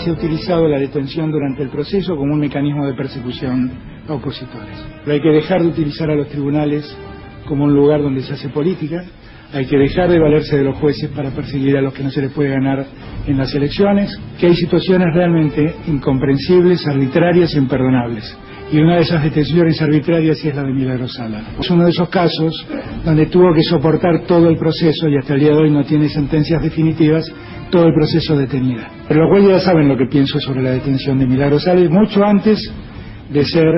se ha utilizado la detención durante el proceso como un mecanismo de persecución a opositores. Pero hay que dejar de utilizar a los tribunales como un lugar donde se hace política, hay que dejar de valerse de los jueces para perseguir a los que no se les puede ganar en las elecciones, que hay situaciones realmente incomprensibles, arbitrarias e imperdonables. Y una de esas detenciones arbitrarias es la de Milagros Sala. Es uno de esos casos donde tuvo que soportar todo el proceso y hasta el día de hoy no tiene sentencias definitivas, todo el proceso detenida. Pero lo cual ya saben lo que pienso sobre la detención de Milagros Sala, mucho antes de ser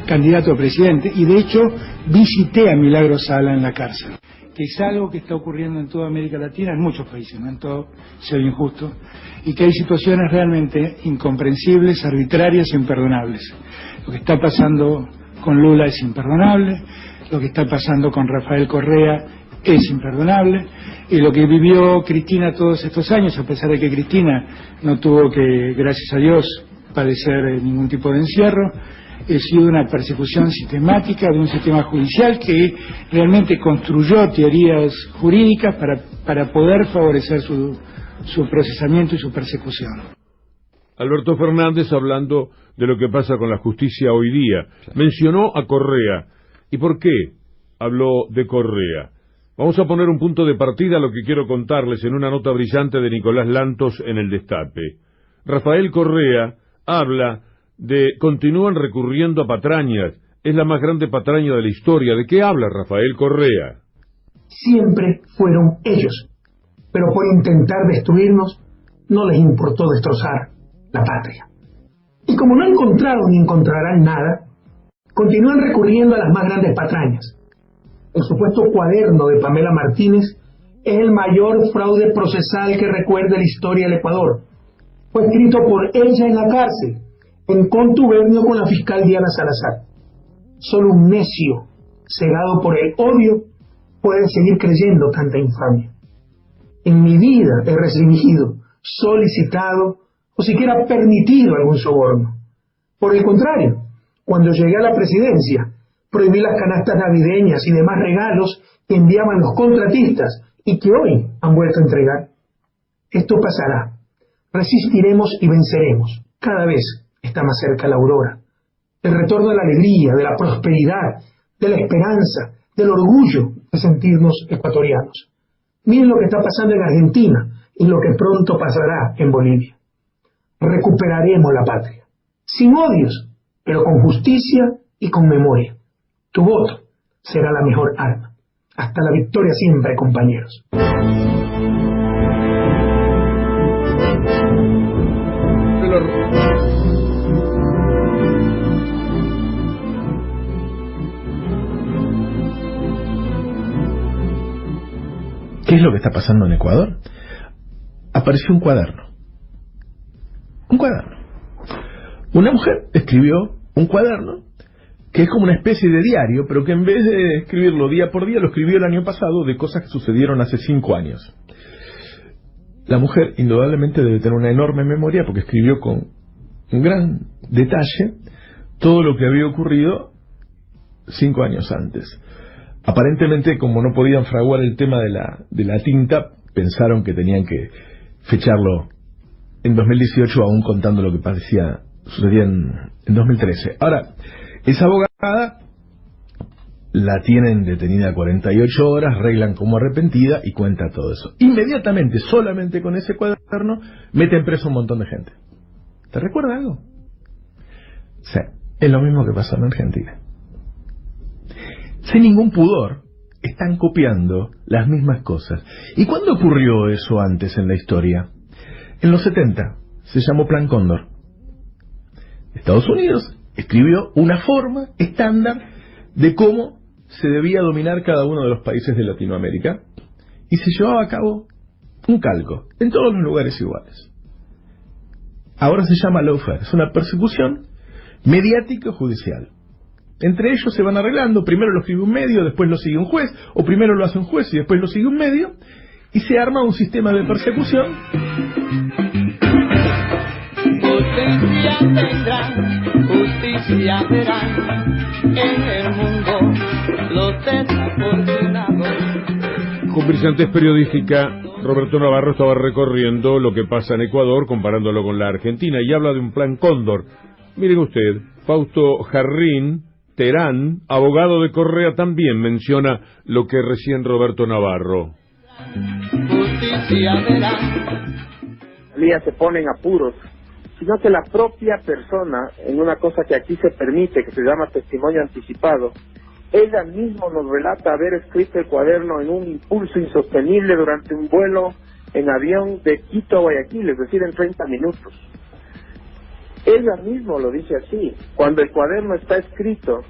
candidato a presidente, y de hecho visité a Milagros Sala en la cárcel, que es algo que está ocurriendo en toda América Latina, en muchos países, no en todo, soy injusto, y que hay situaciones realmente incomprensibles, arbitrarias e imperdonables. Lo que está pasando con Lula es imperdonable, lo que está pasando con Rafael Correa es imperdonable, y lo que vivió Cristina todos estos años, a pesar de que Cristina no tuvo que, gracias a Dios, padecer ningún tipo de encierro, ha sido una persecución sistemática de un sistema judicial que realmente construyó teorías jurídicas para poder favorecer su procesamiento y su persecución. Alberto Fernández, hablando de lo que pasa con la justicia hoy día, mencionó a Correa. ¿Y por qué habló de Correa? Vamos a poner un punto de partida a lo que quiero contarles en una nota brillante de Nicolás Lantos en El Destape. Rafael Correa habla de continúan recurriendo a patrañas. Es la más grande patraña de la historia. ¿De qué habla Rafael Correa? Siempre fueron ellos, pero por intentar destruirnos no les importó destrozar la patria. Y como no encontraron ni encontrarán nada, continúan recurriendo a las más grandes patrañas. El supuesto cuaderno de Pamela Martínez es el mayor fraude procesal que recuerde la historia del Ecuador. Fue escrito por ella en la cárcel, en contubernio con la fiscal Diana Salazar. Solo un necio, cegado por el odio, puede seguir creyendo tanta infamia. En mi vida he restringido, solicitado o siquiera permitido algún soborno. Por el contrario, cuando llegué a la presidencia, prohibí las canastas navideñas y demás regalos que enviaban los contratistas y que hoy han vuelto a entregar. Esto pasará. Resistiremos y venceremos. Cada vez está más cerca la aurora. El retorno de la alegría, de la prosperidad, de la esperanza, del orgullo de sentirnos ecuatorianos. Miren lo que está pasando en Argentina y lo que pronto pasará en Bolivia. Recuperaremos la patria, sin odios, pero con justicia y con memoria. Tu voto será la mejor arma. Hasta la victoria siempre, compañeros. ¿Qué es lo que está pasando en Ecuador? Apareció un cuaderno. Un cuaderno. Una mujer escribió un cuaderno que es como una especie de diario, pero que en vez de escribirlo día por día, lo escribió el año pasado de cosas que sucedieron hace 5 años. La mujer indudablemente debe tener una enorme memoria porque escribió con un gran detalle todo lo que había ocurrido 5 años antes. Aparentemente, como no podían fraguar el tema de la tinta, pensaron que tenían que fecharlo en 2018, aún contando lo que sucedía en 2013. Ahora, esa abogada la tienen detenida 48 horas, arreglan como arrepentida y cuenta todo eso. Inmediatamente, solamente con ese cuaderno, meten preso un montón de gente. ¿Te recuerda algo? Sí, es lo mismo que pasó en Argentina. Sin ningún pudor, están copiando las mismas cosas. ¿Y cuándo ocurrió eso antes en la historia? En los 70, se llamó Plan Cóndor. Estados Unidos escribió una forma estándar de cómo se debía dominar cada uno de los países de Latinoamérica y se llevaba a cabo un calco en todos los lugares iguales. Ahora se llama lawfare, es una persecución mediática judicial. Entre ellos se van arreglando, primero lo escribe un medio, después lo sigue un juez, o primero lo hace un juez y después lo sigue un medio, y se arma un sistema de persecución. Justicia tendrán, justicia verán, en el mundo los desafortunados. Con brillantez periodística, Roberto Navarro estaba recorriendo lo que pasa en Ecuador, comparándolo con la Argentina, y habla de un plan Cóndor. Miren usted, Fausto Jarrín Terán, abogado de Correa, también menciona lo que recién Roberto Navarro. Se ponen apuros, sino que la propia persona, en una cosa que aquí se permite, que se llama testimonio anticipado, ella misma nos relata haber escrito el cuaderno en un impulso insostenible durante un vuelo en avión de Quito a Guayaquil, es decir, en 30 minutos. Ella misma lo dice así, cuando el cuaderno está escrito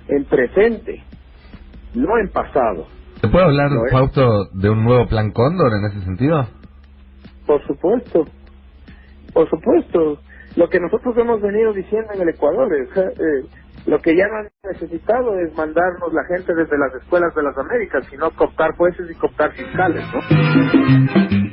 en presente, no en pasado. ¿Se puede hablar, Fausto, de un nuevo plan Cóndor en ese sentido? Por supuesto. Lo que nosotros hemos venido diciendo en el Ecuador es lo que ya no han necesitado es mandarnos la gente desde las escuelas de las Américas, sino cooptar jueces y cooptar fiscales, ¿no?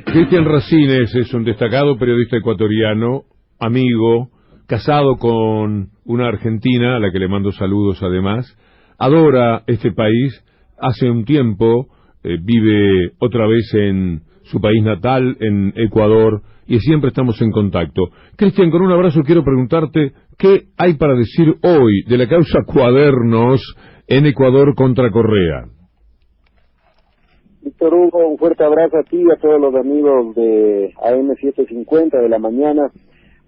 Cristian Racines es un destacado periodista ecuatoriano, amigo, casado con una argentina, a la que le mando saludos además, adora este país, hace un tiempo vive otra vez en su país natal, en Ecuador, y siempre estamos en contacto. Cristian, con un abrazo quiero preguntarte, ¿qué hay para decir hoy de la causa Cuadernos en Ecuador contra Correa? Víctor Hugo, un fuerte abrazo a ti y a todos los amigos de AM750 de la mañana.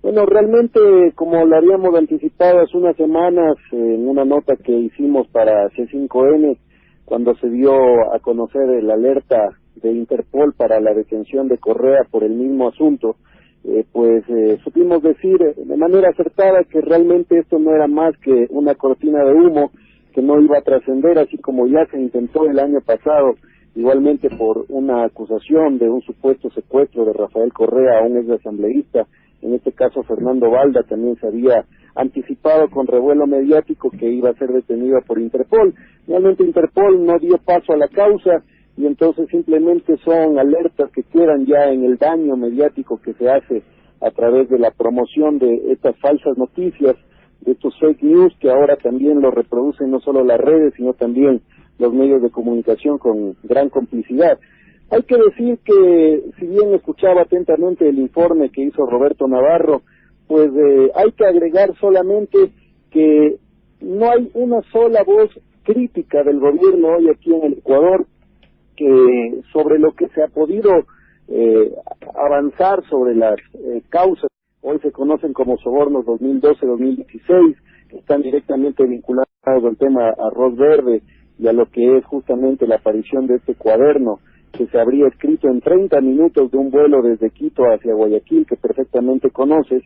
Bueno, realmente, como lo habíamos anticipado hace unas semanas, en una nota que hicimos para C5N, cuando se dio a conocer la alerta de Interpol para la detención de Correa por el mismo asunto, supimos decir de manera acertada que realmente esto no era más que una cortina de humo que no iba a trascender, así como ya se intentó el año pasado, igualmente por una acusación de un supuesto secuestro de Rafael Correa a un ex asambleísta. En este caso Fernando Balda también se había anticipado con revuelo mediático que iba a ser detenido por Interpol. Realmente Interpol no dio paso a la causa y entonces simplemente son alertas que quedan ya en el daño mediático que se hace a través de la promoción de estas falsas noticias, de estos fake news que ahora también lo reproducen no solo las redes sino también los medios de comunicación con gran complicidad. Hay que decir que, si bien escuchaba atentamente el informe que hizo Roberto Navarro, hay que agregar solamente que no hay una sola voz crítica del gobierno hoy aquí en el Ecuador que sobre lo que se ha podido avanzar sobre las causas, hoy se conocen como sobornos 2012-2016, que están directamente vinculados al tema Arroz Verde y a lo que es justamente la aparición de este cuaderno que se habría escrito en 30 minutos de un vuelo desde Quito hacia Guayaquil, que perfectamente conoces.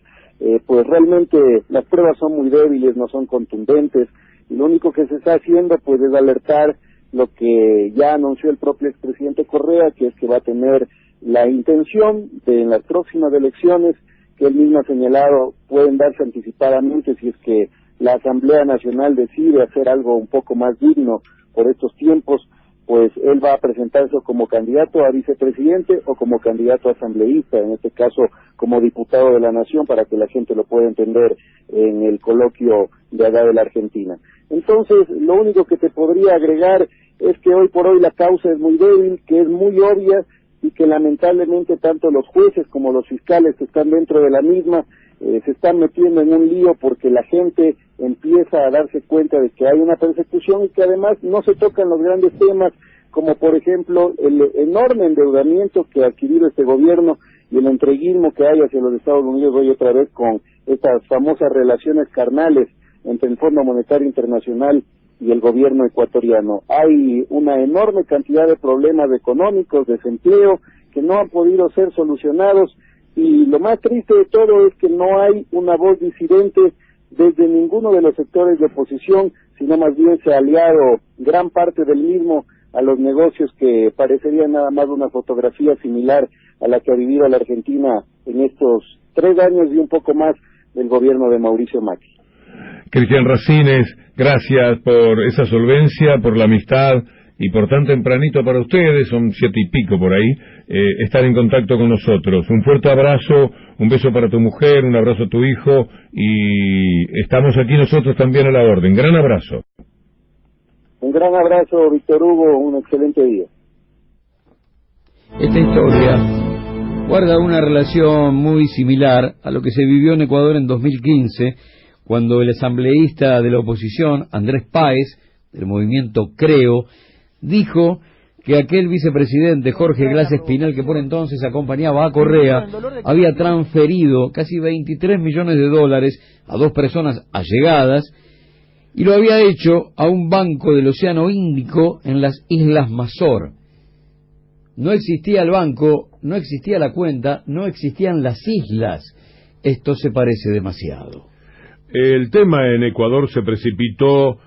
Realmente las pruebas son muy débiles, no son contundentes, y lo único que se está haciendo es alertar lo que ya anunció el propio expresidente Correa, que es que va a tener la intención de en las próximas elecciones, que él mismo ha señalado, pueden darse anticipadamente si es que la Asamblea Nacional decide hacer algo un poco más digno por estos tiempos, él va a presentarse como candidato a vicepresidente o como candidato a asambleísta, en este caso como diputado de la Nación, para que la gente lo pueda entender en el coloquio de acá de la Argentina. Entonces, lo único que te podría agregar es que hoy por hoy la causa es muy débil, que es muy obvia y que lamentablemente tanto los jueces como los fiscales que están dentro de la misma se están metiendo en un lío porque la gente empieza a darse cuenta de que hay una persecución y que además no se tocan los grandes temas, como por ejemplo el enorme endeudamiento que ha adquirido este gobierno y el entreguismo que hay hacia los Estados Unidos hoy otra vez con estas famosas relaciones carnales entre el Fondo Monetario Internacional y el gobierno ecuatoriano. Hay una enorme cantidad de problemas económicos, desempleo, que no han podido ser solucionados, y lo más triste de todo es que no hay una voz disidente desde ninguno de los sectores de oposición, sino más bien se ha aliado gran parte del mismo a los negocios que parecerían nada más una fotografía similar a la que ha vivido la Argentina en estos 3 años y un poco más del gobierno de Mauricio Macri. Cristian Racines, gracias por esa solvencia, por la amistad y por tan tempranito para ustedes, son 7:00 por ahí, estar en contacto con nosotros. Un fuerte abrazo, un beso para tu mujer, un abrazo a tu hijo, y estamos aquí nosotros también a la orden. Gran abrazo. Un gran abrazo, Víctor Hugo, un excelente día. Esta historia guarda una relación muy similar a lo que se vivió en Ecuador en 2015, cuando el asambleísta de la oposición, Andrés Páez, del movimiento Creo, dijo que aquel vicepresidente Jorge Glass Espinel, que por entonces acompañaba a Correa, había transferido casi 23 millones de dólares a dos personas allegadas y lo había hecho a un banco del Océano Índico en las Islas Mazor. No existía el banco, no existía la cuenta, no existían las islas. Esto se parece demasiado. El tema en Ecuador se precipitó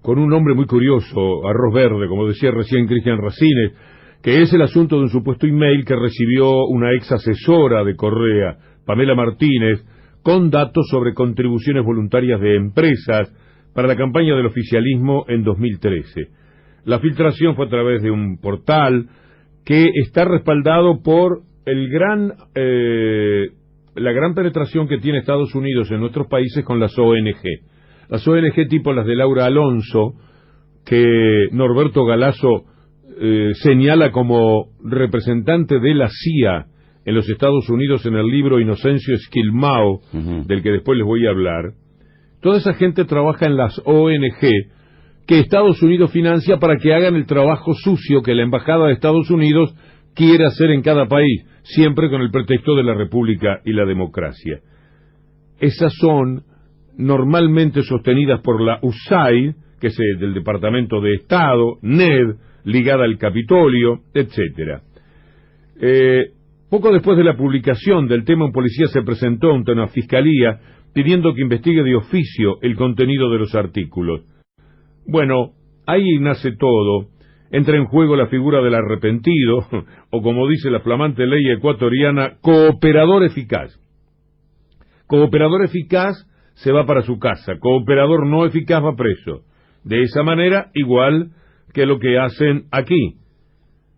con un nombre muy curioso, arroz verde, como decía recién Cristian Racines, que es el asunto de un supuesto email que recibió una ex asesora de Correa, Pamela Martínez, con datos sobre contribuciones voluntarias de empresas para la campaña del oficialismo en 2013. La filtración fue a través de un portal que está respaldado por la gran penetración que tiene Estados Unidos en nuestros países con las ONG. Las ONG tipo las de Laura Alonso, que Norberto Galazo señala como representante de la CIA en los Estados Unidos en el libro Inocencio Esquilmao, del que después les voy a hablar. Toda esa gente trabaja en las ONG que Estados Unidos financia para que hagan el trabajo sucio que la Embajada de Estados Unidos quiere hacer en cada país, siempre con el pretexto de la República y la democracia. Esas son normalmente sostenidas por la USAID, que es del Departamento de Estado, NED, ligada al Capitolio, etcétera. Poco después de la publicación del tema, un policía se presentó ante una fiscalía pidiendo que investigue de oficio el contenido de los artículos. Bueno, ahí nace todo. Entra en juego la figura del arrepentido, o como dice la flamante ley ecuatoriana, cooperador eficaz. Cooperador eficaz se va para su casa, cooperador no eficaz va preso. De esa manera, igual que lo que hacen aquí.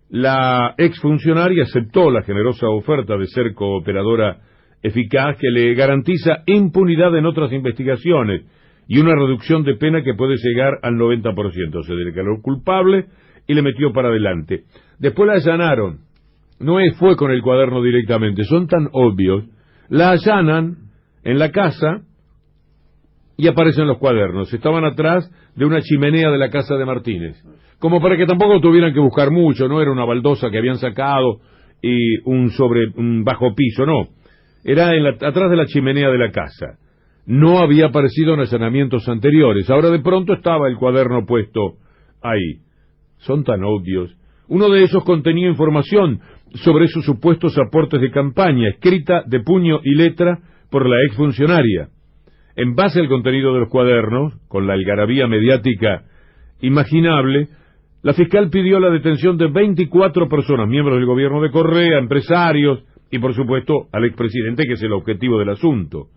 La exfuncionaria aceptó la generosa oferta de ser cooperadora eficaz que le garantiza impunidad en otras investigaciones y una reducción de pena que puede llegar al 90%. Se declaró culpable y le metió para adelante. Después la allanaron. No fue con el cuaderno directamente, son tan obvios. La allanan en la casa y aparecen los cuadernos. Estaban atrás de una chimenea de la casa de Martínez. Como para que tampoco tuvieran que buscar mucho, no era una baldosa que habían sacado y un bajo piso, no. Era atrás de la chimenea de la casa. No había aparecido en allanamientos anteriores. Ahora de pronto estaba el cuaderno puesto ahí. Son tan obvios. Uno de esos contenía información sobre esos supuestos aportes de campaña, escrita de puño y letra por la exfuncionaria. En base al contenido de los cuadernos, con la algarabía mediática imaginable, la fiscal pidió la detención de 24 personas, miembros del gobierno de Correa, empresarios y, por supuesto, al expresidente, que es el objetivo del asunto.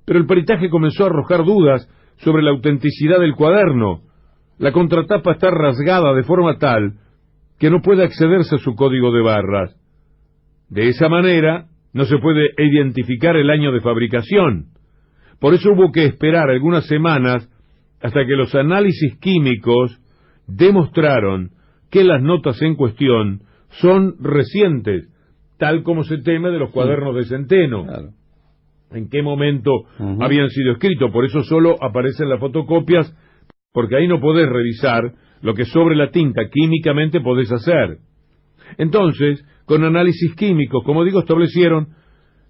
Pero el peritaje comenzó a arrojar dudas sobre la autenticidad del cuaderno. La contratapa está rasgada de forma tal que no puede accederse a su código de barras. De esa manera, no se puede identificar el año de fabricación. Por eso hubo que esperar algunas semanas hasta que los análisis químicos demostraron que las notas en cuestión son recientes, tal como se teme de los cuadernos de Centeno. Claro. ¿En qué momento habían sido escritos? Por eso solo aparecen las fotocopias, porque ahí no podés revisar lo que sobre la tinta químicamente podés hacer. Entonces, con análisis químicos, como digo, establecieron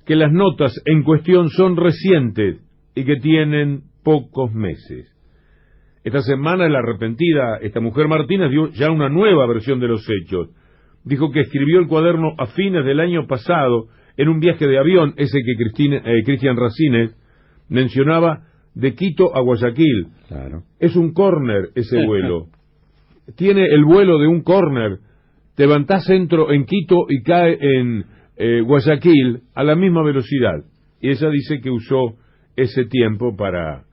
que las notas en cuestión son recientes y que tienen pocos meses. Esta semana la arrepentida, esta mujer Martínez, dio ya una nueva versión de los hechos. Dijo que escribió el cuaderno a fines del año pasado en un viaje de avión, ese que Cristian Racines mencionaba, de Quito a Guayaquil. Claro. Es un córner ese vuelo. Tiene el vuelo de un córner. Te levantás en Quito y cae en Guayaquil a la misma velocidad. Y ella dice que usó ese tiempo para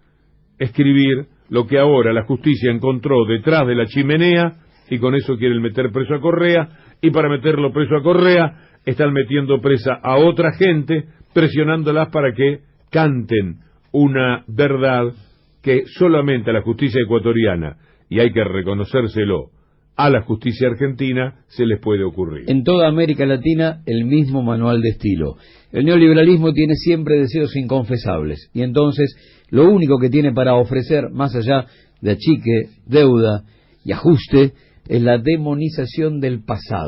escribir lo que ahora la justicia encontró detrás de la chimenea, y con eso quieren meter preso a Correa, y para meterlo preso a Correa están metiendo presa a otra gente, presionándolas para que canten una verdad que solamente a la justicia ecuatoriana, y hay que reconocérselo, a la justicia argentina se les puede ocurrir. En toda América Latina, el mismo manual de estilo. El neoliberalismo tiene siempre deseos inconfesables, y entonces lo único que tiene para ofrecer, más allá de achique, deuda y ajuste, es la demonización del pasado.